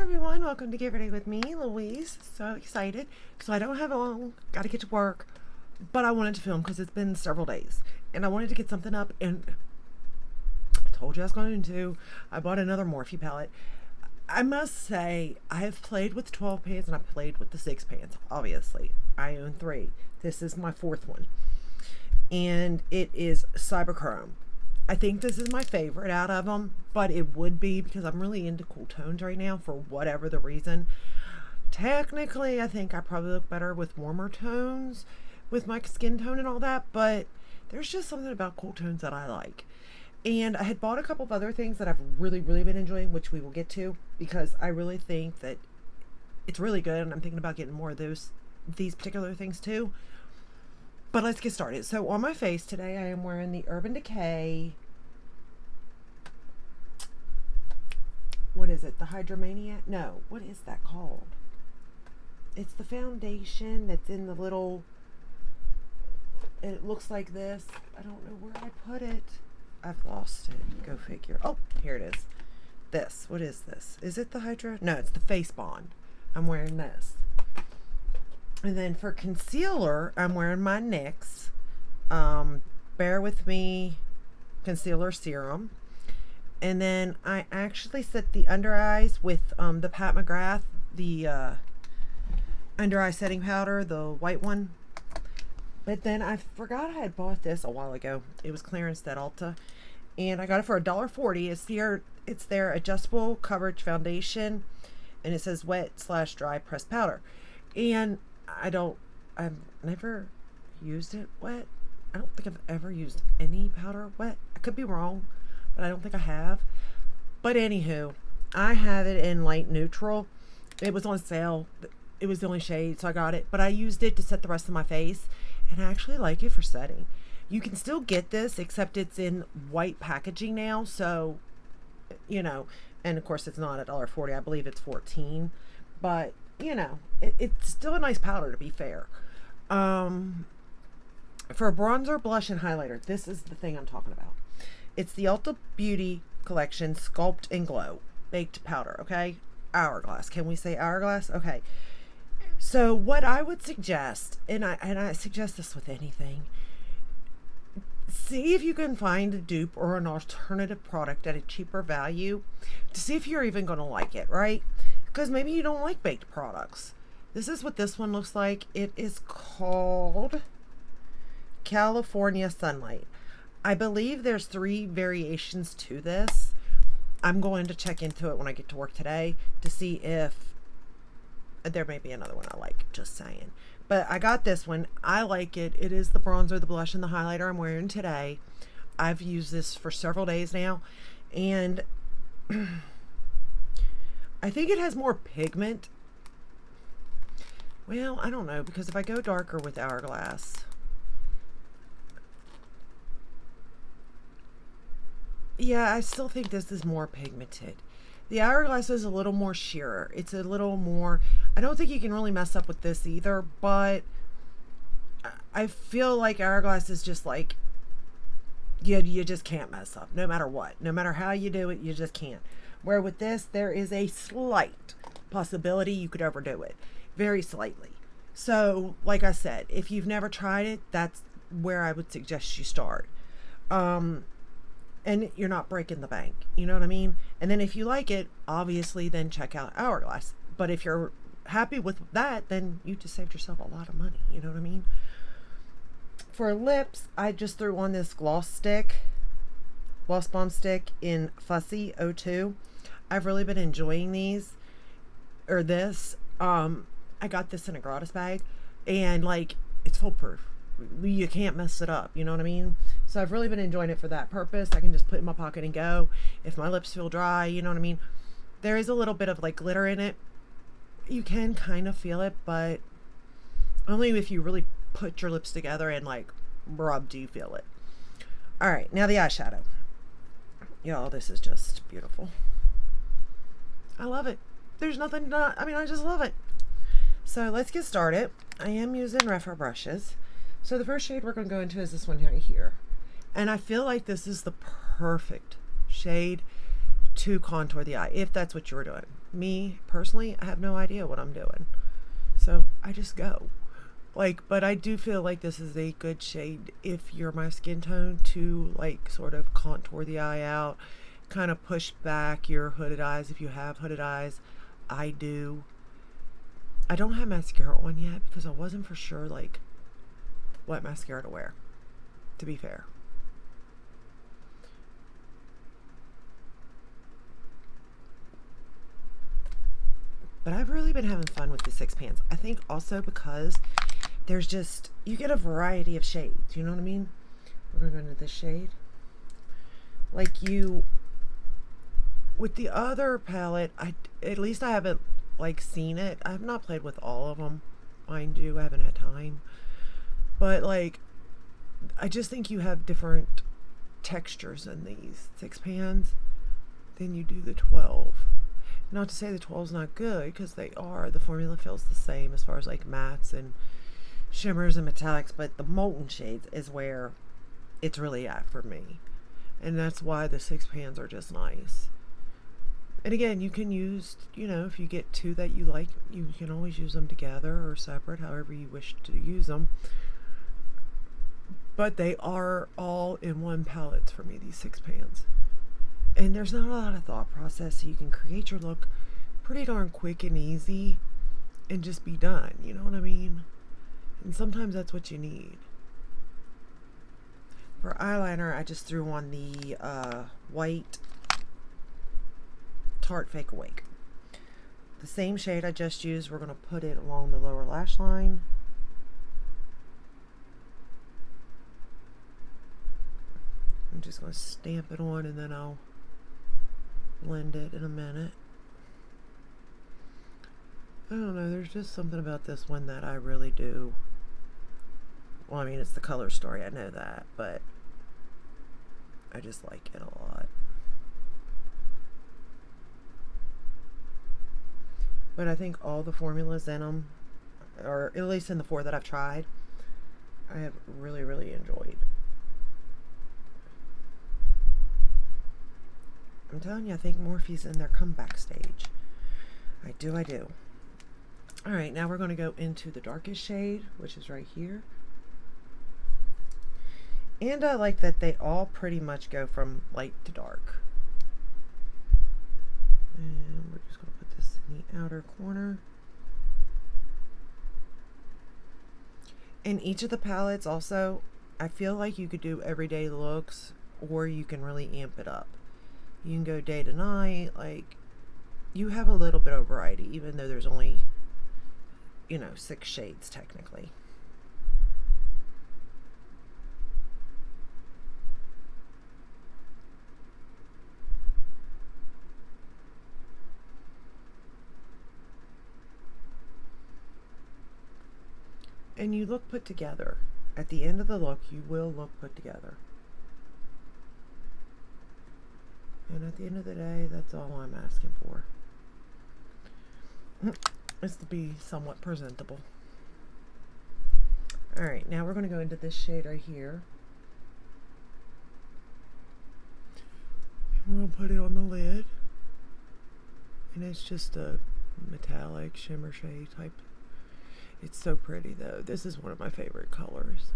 everyone, welcome to Get Ready with me, Louise. So excited. So I don't have long, got to get to work, but I wanted to film because it's been several days and I wanted to get something up, and I told you I was going to. I bought another Morphe palette. I must say, I have played with 12 pans and I played with the 6 pans. Obviously, I own 3. This is my 4th one, and it is Cyberchrome. I think this is my favorite out of them, but it would be because I'm really into cool tones right now for whatever the reason. Technically, I think I probably look better with warmer tones with my skin tone and all that, but there's just something about cool tones that I like. And I had bought a couple of other things that I've really been enjoying, which we will get to, because I really think that it's really good, and I'm thinking about getting more of these particular things too. But let's get started. So on my face today, I am wearing the Urban Decay, what is it? The Hydromaniac? No, what is that called? It's the foundation that's in the little, and it looks like this. I don't know where I put it. I've lost it. Go figure. Oh, here it is. This. What is this? Is it the Hydro? No, it's the Face Bond. I'm wearing this. And then for concealer, I'm wearing my NYX Bear With Me Concealer Serum. And then I actually set the under eyes with the Pat McGrath, the under eye setting powder, the white one. But then I forgot I had bought this a while ago. It was clearance at Ulta, and I got it for $1.40. It's their adjustable coverage foundation, and it says wet/dry pressed powder. And I've never used it wet. I don't think I've ever used any powder wet. I could be wrong, but I don't think I have. But anywho, I have it in light neutral. It was on sale. It was the only shade, so I got it. But I used it to set the rest of my face, and I actually like it for setting. You can still get this, except it's in white packaging now. So, you know, and of course it's not $1.40. I believe it's $14. But you know, it's still a nice powder, to be fair. For bronzer, blush, and highlighter, this is the thing I'm talking about. It's the Ulta Beauty Collection Sculpt and Glow Baked Powder, okay? Hourglass. Can we say Hourglass? Okay. So what I would suggest, and I suggest this with anything, see if you can find a dupe or an alternative product at a cheaper value to see if you're even going to like it, right? Because maybe you don't like baked products. This is what this one looks like. It is called California Sunlight. I believe there's 3 variations to this. I'm going to check into it when I get to work today to see if there may be another one I like, just saying. But I got this one. I like it. It is the bronzer, the blush, and the highlighter I'm wearing today. I've used this for several days now, and I think it has more pigment. Well, I don't know, because if I go darker with Hourglass, yeah, I still think this is more pigmented. The Hourglass is a little more sheerer. It's a little more, I don't think you can really mess up with this either, but I feel like Hourglass is just like, you just can't mess up no matter what. No matter how you do it, you just can't. Where with this, there is a slight possibility you could overdo it. Very slightly. So, like I said, if you've never tried it, that's where I would suggest you start. And you're not breaking the bank. You know what I mean? And then if you like it, obviously, then check out Hourglass. But if you're happy with that, then you just saved yourself a lot of money. You know what I mean? For lips, I just threw on this gloss bomb stick in Fussy 02. I've really been enjoying these, or this. I got this in a gratis bag, and like, it's foolproof. You can't mess it up, you know what I mean? So I've really been enjoying it for that purpose. I can just put it in my pocket and go. If my lips feel dry, you know what I mean? There is a little bit of like glitter in it. You can kind of feel it, but only if you really put your lips together and like rub do you feel it. All right, now the eyeshadow. Y'all, this is just beautiful. I love it. There's nothing not, I mean, I just love it. So let's get started. I am using Morphe brushes. So the first shade we're going to go into is this one right here. And I feel like this is the perfect shade to contour the eye, if that's what you were doing. Me, personally, I have no idea what I'm doing. So I just go. Like, but I do feel like this is a good shade if you're my skin tone to, like, sort of contour the eye out, kind of push back your hooded eyes if you have hooded eyes. I do. I don't have mascara on yet because I wasn't for sure, like, what mascara to wear, to be fair. But I've really been having fun with the 6 pans. I think also because there's just, you get a variety of shades, you know what I mean? We're going to go into this shade. Like you, with the other palette, at least I haven't, like, seen it. I have not played with all of them, mind you. I haven't had time. But, like, I just think you have different textures in these 6 pans than you do the 12. Not to say the 12 is not good, because they are. The formula feels the same as far as, like, mattes and shimmers and metallics, but the molten shades is where it's really at for me. And that's why the 6 pans are just nice. And again, you can use, you know, if you get two that you like, you can always use them together or separate, however you wish to use them. But they are all in one palette for me, these 6 pans. And there's not a lot of thought process, so you can create your look pretty darn quick and easy and just be done, you know what I mean? And sometimes that's what you need. For eyeliner, I just threw on the white Tarte Fake Awake. The same shade I just used, we're going to put it along the lower lash line. I'm just going to stamp it on and then I'll blend it in a minute. I don't know, there's just something about this one that I really do. Well, I mean, it's the color story, I know that, but I just like it a lot. But I think all the formulas in them, or at least in the 4 that I've tried, I have really, really enjoyed. I'm telling you, I think Morphe's in their comeback stage. I do. Alright, now we're going to go into the darkest shade, which is right here. And I like that they all pretty much go from light to dark. And we're just going to put this in the outer corner. And each of the palettes also, I feel like you could do everyday looks, or you can really amp it up. You can go day to night, like, you have a little bit of variety, even though there's only, you know, 6 shades technically. And you look put together. At the end of the look, you will look put together. And at the end of the day, that's all I'm asking for. Is to be somewhat presentable. Alright, now we're going to go into this shade right here. And we're going to put it on the lid. And it's just a metallic shimmer shade type. It's so pretty though. This is one of my favorite colors.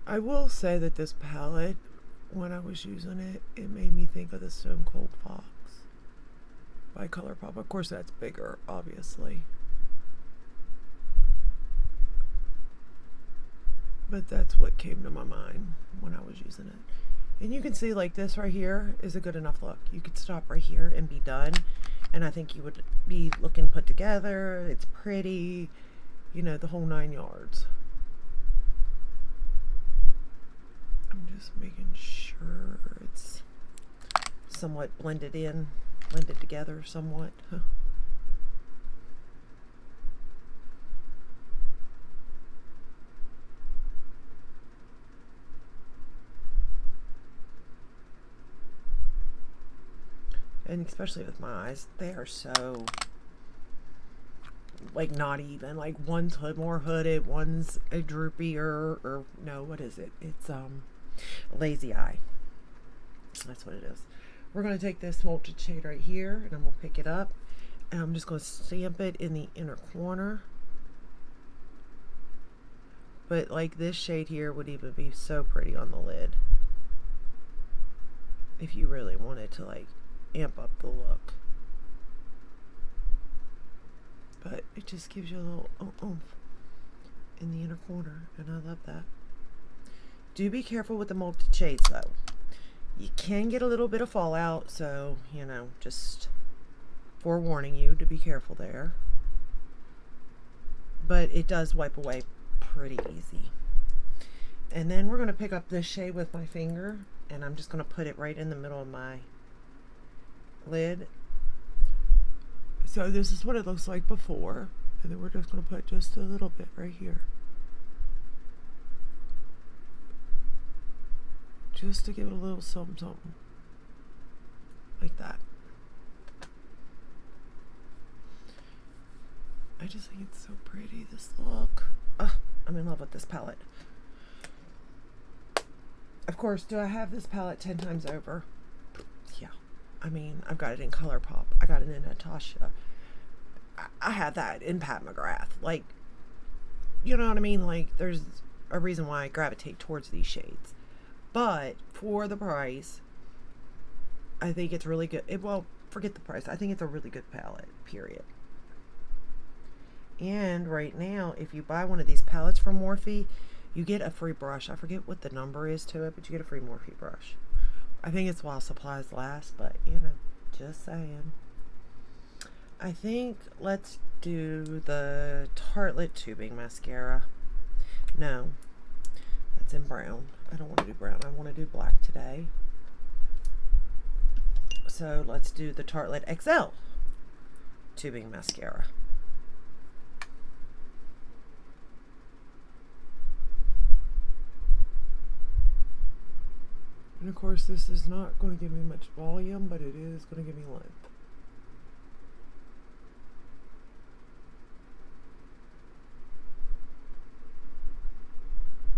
I will say that this palette, when I was using it, it made me think of the Stone Cold Fox by ColourPop. Of course, that's bigger, obviously. But that's what came to my mind when I was using it. And you can see, like, this right here is a good enough look. You could stop right here and be done. And I think you would be looking put together. It's pretty, you know, the whole 9 yards. I'm just making sure it's somewhat blended together somewhat. And especially with my eyes, they are so, like, not even. Like, one's more hooded, one's a droopier, or no, what is it? It's lazy eye. That's what it is. We're going to take this Molted shade right here, and I'm going to pick it up, and I'm just going to stamp it in the inner corner. But like this shade here would even be so pretty on the lid if you really wanted to like amp up the look. But it just gives you a little oomph in the inner corner, and I love that. Do be careful with the Molted shades though. You can get a little bit of fallout, so you know, just forewarning you to be careful there. But it does wipe away pretty easy. And then we're going to pick up this shade with my finger, and I'm just going to put it right in the middle of my lid. So this is what it looks like before, and then we're just going to put just a little bit right here, just to give it a little something something like that. I just think it's so pretty, this look. I'm in love with this palette. Of course, do I have this palette 10 times over? Yeah. I mean, I've got it in ColourPop. I got it in Natasha. I have that in Pat McGrath. Like, you know what I mean? Like, there's a reason why I gravitate towards these shades. But for the price, I think it's really good. Well, forget the price. I think it's a really good palette, period. And right now, if you buy one of these palettes from Morphe, you get a free brush. I forget what the number is to it, but you get a free Morphe brush. I think it's while supplies last, but you know, just saying. I think let's do the Tartelette Tubing Mascara. No, that's in brown. I don't want to do brown. I want to do black today. So let's do the Tartelette XL Tubing Mascara. And of course, this is not going to give me much volume, but it is going to give me length.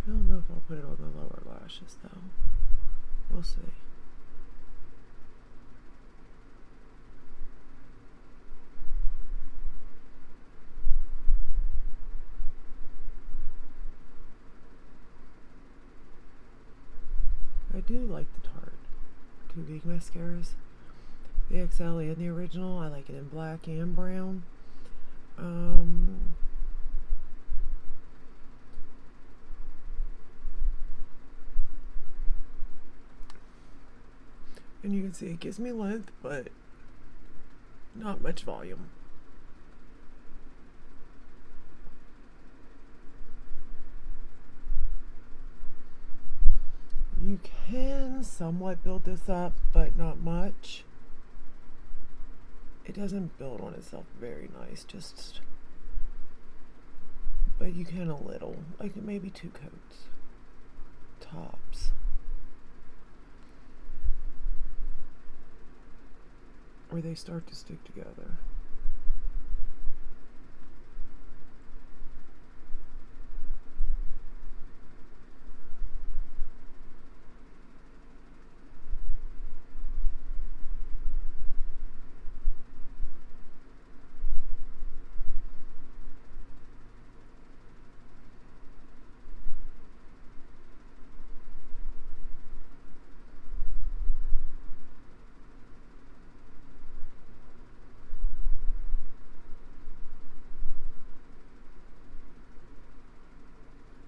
I don't know if I'll put it on the lower lashes though. We'll see. I do like the Tarte Tubing mascaras. The XL and the original. I like it in black and brown. And you can see it gives me length, but not much volume. You can somewhat build this up, but not much. It doesn't build on itself very nice, just, but you can a little, like maybe 2 coats, tops. Or they start to stick together.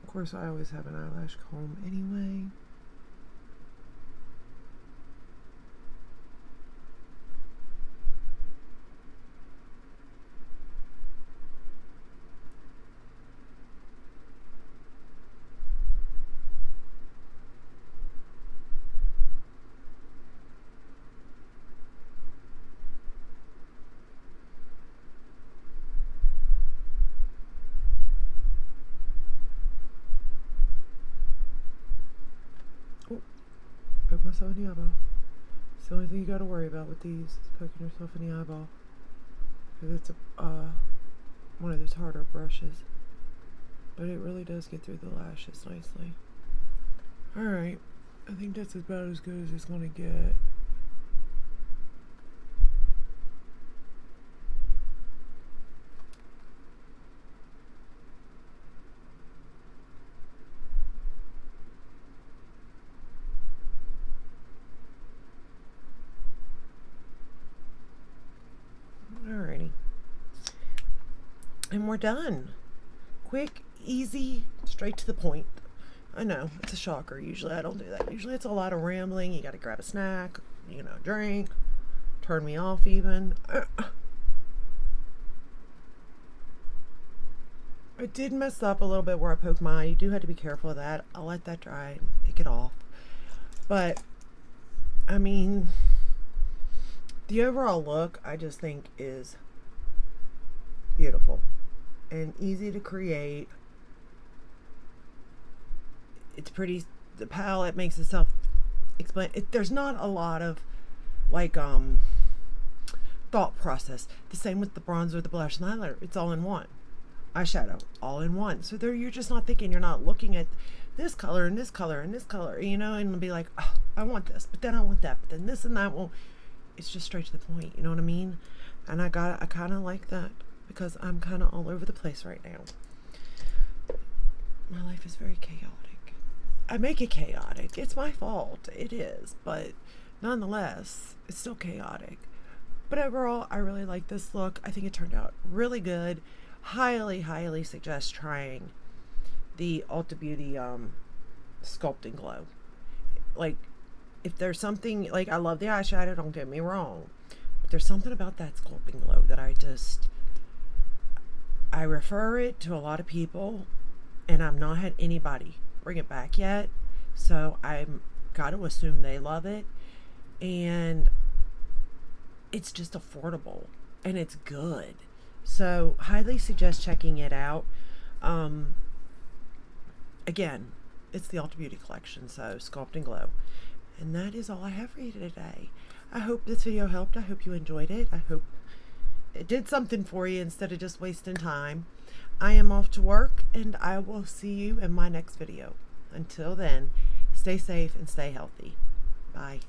Of course, I always have an eyelash comb anyway. Poke myself in the eyeball. It's the only thing you got to worry about with these is poking yourself in the eyeball. Because it's one of those harder brushes. But it really does get through the lashes nicely. Alright. I think that's about as good as it's going to get. Alrighty. And we're done. Quick, easy, straight to the point. I know, it's a shocker. Usually I don't do that. Usually it's a lot of rambling. You got to grab a snack, drink, turn me off even. I did mess up a little bit where I poked my eye. You do have to be careful of that. I'll let that dry and pick it off. But, I mean, the overall look, I just think is beautiful and easy to create. It's pretty, the palette makes itself explain. There's not a lot of thought process. The same with the bronzer, the blush, and the highlighter. It's all in one. Eyeshadow, all in one. So there, you're just not thinking, you're not looking at this color and this color and this color, and be like, oh, I want this, but then I want that, but then this and that won't. It's just straight to the point, you know what I mean? And I kind of like that because I'm kind of all over the place right now. My life is very chaotic. I make it chaotic. It's my fault. It is, but nonetheless, it's still chaotic. But overall, I really like this look. I think it turned out really good. Highly, highly suggest trying the Ulta Beauty Sculpting Glow. If there's something, I love the eyeshadow, don't get me wrong, but there's something about that Sculpting Glow that I refer it to a lot of people, and I've not had anybody bring it back yet, so I'm got to assume they love it, and it's just affordable, and it's good. So highly suggest checking it out. Again, it's the Ulta Beauty collection, so Sculpt and Glow. And that is all I have for you today. I hope this video helped. I hope you enjoyed it. I hope it did something for you instead of just wasting time. I am off to work, and I will see you in my next video. Until then, stay safe and stay healthy. Bye.